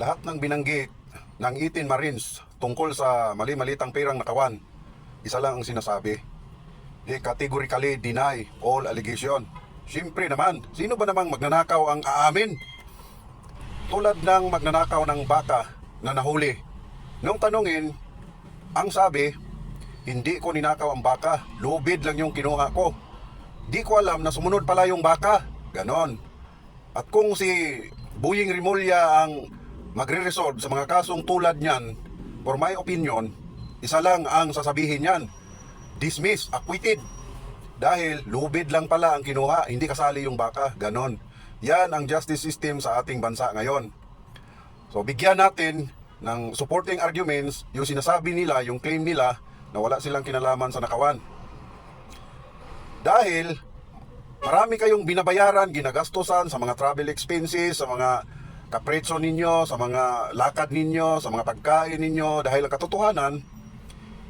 Lahat ng binanggit ng 18 Marines tungkol sa mali-malitang perang nakawan, isa lang ang sinasabi. They categorically deny all allegation. Siyempre naman, sino ba namang magnanakaw ang aamin? Tulad ng magnanakaw ng baka na nahuli. Nung tanungin, ang sabi, hindi ko ninakaw ang baka, lubid lang yung kinuha ko. Di ko alam na sumunod pala yung baka. Ganon. At kung si Boying Rimulya ang magre-resolve sa mga kasong tulad niyan, for my opinion, isa lang ang sasabihin niyan: dismiss, acquitted. Dahil lubid lang pala ang kinuha, hindi kasali yung baka. Ganon. Yan ang justice system sa ating bansa ngayon. So bigyan natin ng supporting arguments yung sinasabi nila, yung claim nila na wala silang kinalaman sa nakawan. Dahil marami kayong binabayaran, ginagastusan sa mga travel expenses, sa mga kapretso ninyo, sa mga lakad ninyo, sa mga pagkain ninyo. Dahil ang katotohanan,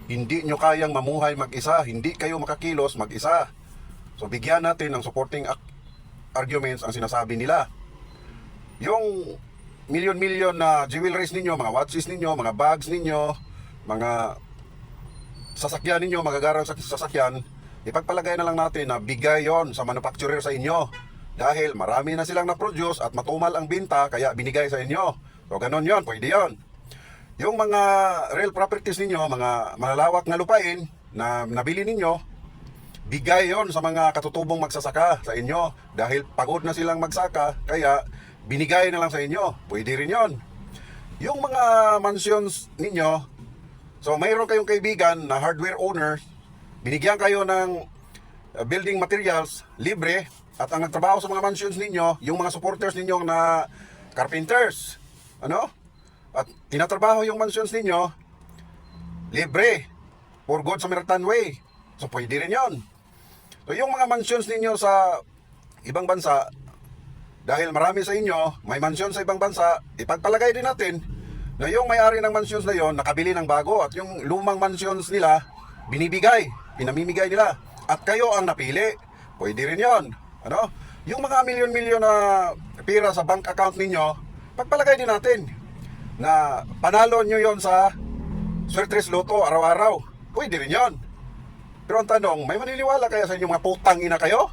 hindi nyo kayang mamuhay mag-isa, hindi kayo makakilos mag-isa. So bigyan natin ng supporting arguments ang sinasabi nila. Yung milyon-milyon na jewelries ninyo, mga watches ninyo, mga bags ninyo, mga sasakyan ninyo, magagarang sasakyan, ipagpalagay na lang natin na bigay yon sa manufacturer sa inyo. Dahil marami na silang na-produce at matumal ang binta, kaya binigay sa inyo. So ganon yon, pwede yon. Yung mga real properties ninyo, mga malalawak na lupain na nabili ninyo, bigay yon sa mga katutubong magsasaka sa inyo. Dahil pagod na silang magsaka, kaya binigay na lang sa inyo. Pwede rin yon. Yung mga mansions ninyo, so mayroon kayong kaibigan na hardware owner, binigyan kayo ng building materials libre, at ang nagtrabaho sa mga mansions ninyo, yung mga supporters ninyo na carpenters, at tinatrabaho yung mansions ninyo libre for good Samaritan way. So pwede rin yon. So yung mga mansions ninyo sa ibang bansa, dahil marami sa inyo may mansion sa ibang bansa, ipagpalagay din natin na yung may-ari ng mansions na yon nakabili ng bago, at yung lumang mansions nila binibigay, pinamimigay nila, at kayo ang napili. Pwede rin yon. Yung mga milyon-milyon na pera sa bank account ninyo, pagpalagay din natin na panalo nyo yon sa Swertres Lotto araw-araw. Pwede rin yon. Pero ang tanong, may maniniwala kaya sa inyo mga putang ina kayo?